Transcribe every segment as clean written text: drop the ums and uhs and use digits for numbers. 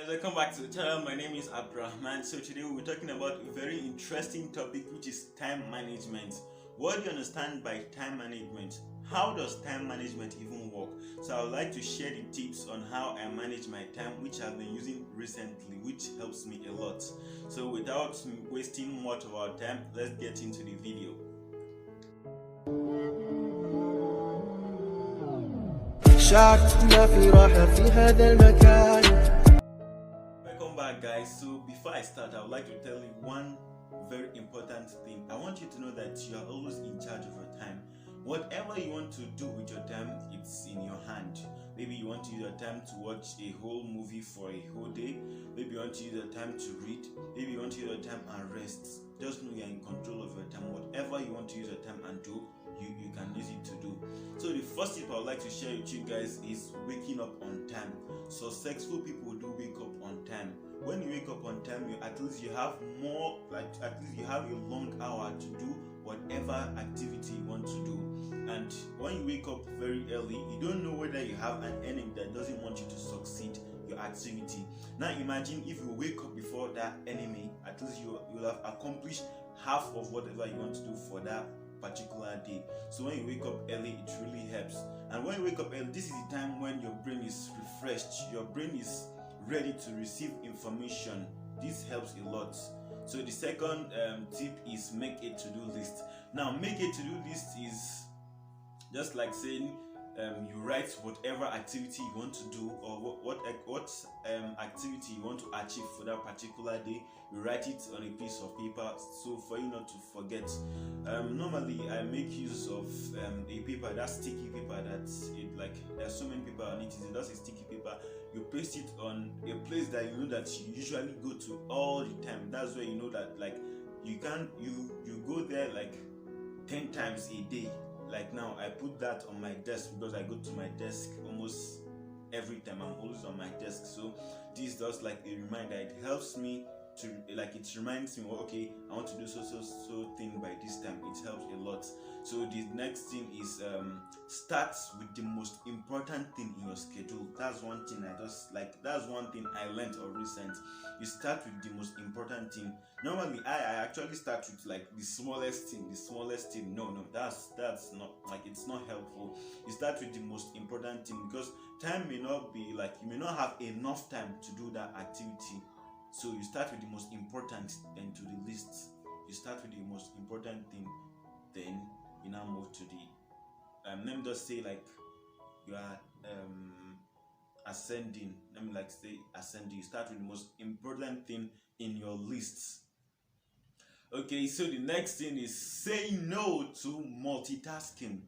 welcome back to the channel. My name is Abdurrahman. So today we'll be talking about a very interesting topic, which is time management. What do you understand by time management? How does time management even work? So I would like to share the tips on how I manage my time, which I've been using recently, which helps me a lot. So without wasting much of our time, let's get into the video. Welcome back, guys. So before I start, I would like to tell you one very important thing. I want you to know that you are always in charge of your time. Whatever you want to do with your time, it's in your hand. Maybe you want to use your time to watch a whole movie for a whole day. Maybe you want to use your time to read. Maybe you want to use your time and rest. Just know you're in control of your time. Whatever you want to use your time and do, you can use it to do. So the first tip I would like to share with you guys is waking up on time. Successful people do wake up on time. When you wake up on time, at least you have more, at least you have a long hour to do whatever activity you want to do. And when you wake up very early, you don't know whether you have an enemy that doesn't want you to succeed your activity. Now imagine if you wake up before that enemy, at least you'll have accomplished half of whatever you want to do for that particular day. So when you wake up early, it really helps. And when you wake up early, this is the time when your brain is refreshed, your brain is ready to receive information. This helps a lot. So the second tip is make a to-do list. Now make a to-do list is just like saying you write whatever activity you want to do, or what activity you want to achieve for that particular day. You write it on a piece of paper, so for you not to forget. Normally I make use of a paper, that sticky paper there's so many paper on it. It's just a sticky paper. You paste it on a place that you know that you usually go to all the time. That's where you know that you go there 10 times a day. Like now, I put that on my desk because I go to my desk almost every time. I'm always on my desk. So this does like a reminder. It helps me to it reminds me, okay, I want to do so thing by this time. It helps a lot. So the next thing is start with the most important thing in your schedule. That's one thing that's one thing I learned or recent. You start with the most important thing. Normally I actually start with the smallest thing. No, that's not it's not helpful. You start with the most important thing because time may not be you may not have enough time to do that activity. So you start with the most important, then to the list. You start with the most important thing, then you now move to the let me just say you are ascending. Let me say ascending. You start with the most important thing in your list. Okay, so the next thing is say no to multitasking.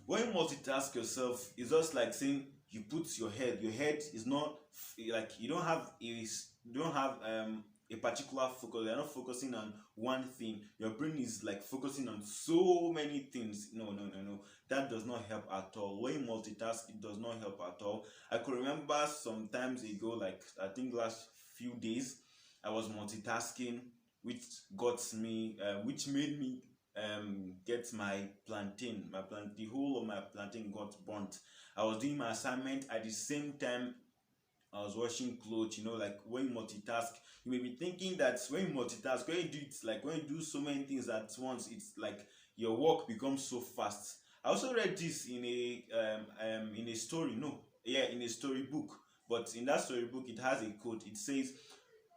When you multitask yourself, it's just like saying you put your head is not you don't have a particular focus. You're not focusing on one thing. Your brain is focusing on so many things. No, that does not help at all. When you multitask, it does not help at all. I could remember some times ago, I think last few days, I was multitasking, which made me get my plantain. The whole of my plantain got burnt. I was doing my assignment at the same time I was washing clothes. When you multitask, you may be thinking that when you multitask, when you do it when you do so many things at once, it's your work becomes so fast. I also read this in a story. In a storybook. But in that storybook, it has a quote. It says,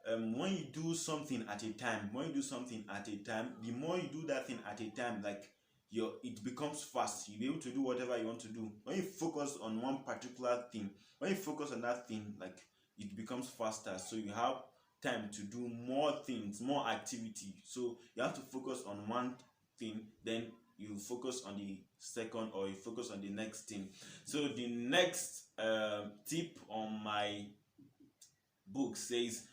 when you do something at a time, the more you do that thing at a time, it becomes fast. You'll be able to do whatever you want to do. When you focus on one particular thing, when you focus on that thing, it becomes faster. So you have time to do more things, more activity. So you have to focus on one thing, then you focus on the second, or you focus on the next thing. So the next tip on my book says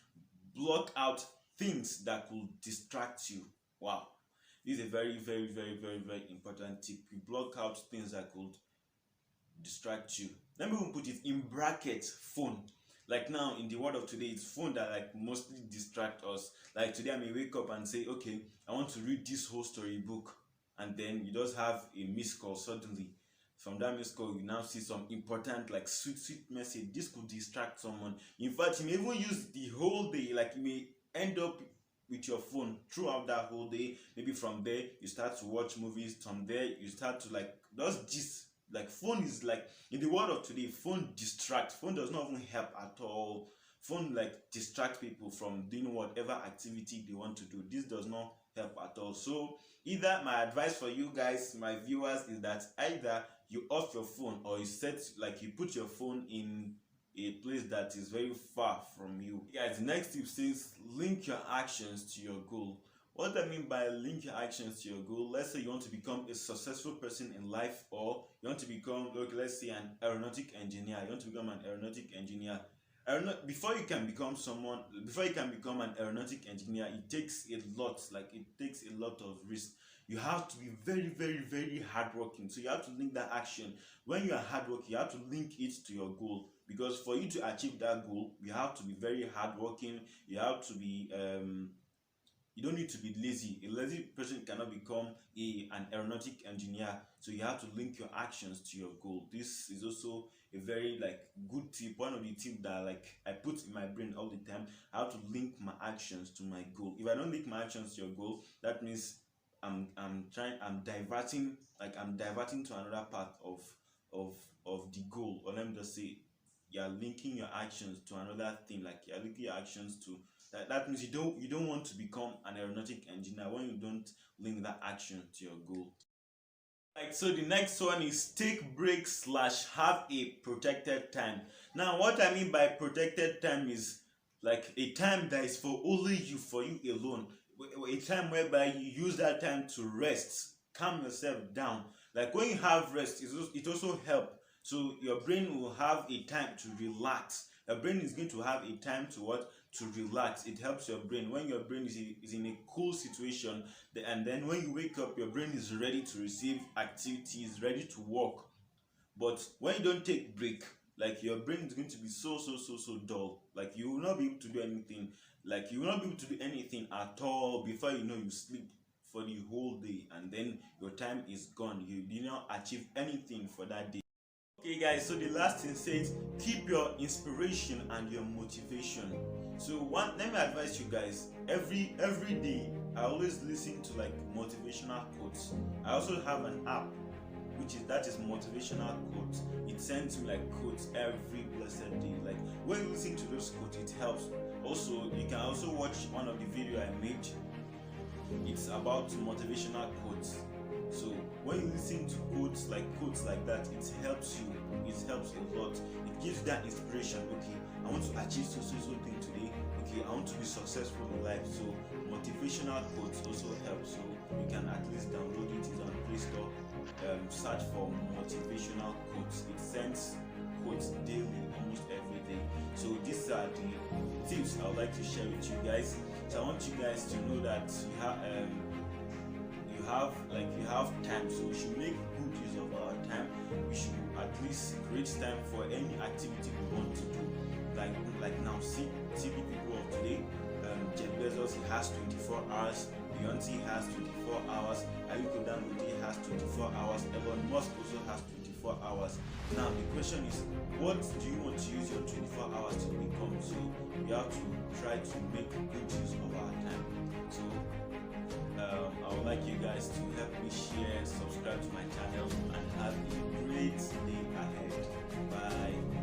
block out things that could distract you. Wow, this is a very, very, very, very, very important tip. You block out things that could distract you. Let me even put it in brackets, phone. Now in the world of today, it's phone that mostly distract us. Today I may wake up and say, okay, I want to read this whole storybook, and then you just have a missed call suddenly. from that missed call, you now see some important, like sweet message. This could distract someone. In fact, you may even use the whole day, like you may end up with your phone throughout that whole day. Maybe from there you start to watch movies, from there you start to like just gist. Like phone is like, in the world of today, phone distracts. Phone does not even help at all. Phone like distract people from doing whatever activity they want to do. This does not help at all. So either, my advice for you guys, my viewers, is that either you off your phone, or you set, like you put your phone in a place that is very far from you. Guys, the next tip says link your actions to your goal. What I mean by link your actions to your goal, let's say you want to become a successful person in life, or you want to become, okay, let's say an aeronautic engineer. You want to become an aeronautic engineer. Before you can become an aeronautic engineer, it takes a lot, like it takes a lot of risk. You have to be very hardworking. So you have to link that action. When you are hardworking, you have to link it to your goal, because for you to achieve that goal, you have to be very hardworking. You have to be you don't need to be lazy. A lazy person cannot become an aeronautic engineer. So you have to link your actions to your goal. This is also a very like good tip. One of the tips that like I put in my brain all the time. I have to link my actions to my goal. If I don't link my actions to your goal, that means I'm diverting to another part of the goal. Or let me just say, you're linking your actions to another thing. Like you're linking your actions to that means you don't want to become an aeronautic engineer when you don't link that action to your goal. Like, so the next one is take breaks / have a protected time. Now what I mean by protected time is like a time that is for only you, for you alone. A time whereby you use that time to rest, calm yourself down. Like when you have rest, it also helps. So your brain will have a time to relax. Your brain is going to have a time to what? To relax. It helps your brain. When your brain is in a cool situation, and then when you wake up, your brain is ready to receive activities, ready to work. But when you don't take break, like your brain is going to be so dull. Like you will not be able to do anything. Like you will not be able to do anything at all. Before you know, you sleep for the whole day, and then your time is gone. You did not achieve anything for that day. Okay guys, so the last thing says keep your inspiration and your motivation. So let me advise you guys, every day I always listen to like motivational quotes. I also have an app that is motivational quotes. It sends me like quotes every blessed day. Like when you listen to those quotes, it helps. Also, you can also watch one of the video I made. It's about motivational quotes. So when you listen to quotes like that, it helps you. It helps a lot. It gives that inspiration. Okay, I want to achieve so thing today. Okay, I want to be successful in life. So motivational quotes also help. So you can at least download it. It's on Play Store. Search for motivational quotes. It sends quotes daily, almost every day. So these are the tips I would like to share with you guys. So I want you guys to know that you have time, so we should make good use of our time. We should at least create time for any activity we want to do. Like now, see the people of today. Jeff Bezos, he has 24 hours. Beyonce has 24 hours. Aliko Dangote has 24 hours. Elon Musk also has 24 hours. Now the question is, what do you want to use your 24 hours to become? So we have to try to make good use of our time. So I would like you guys to help me share, subscribe to my channel, and have a great day ahead. Bye.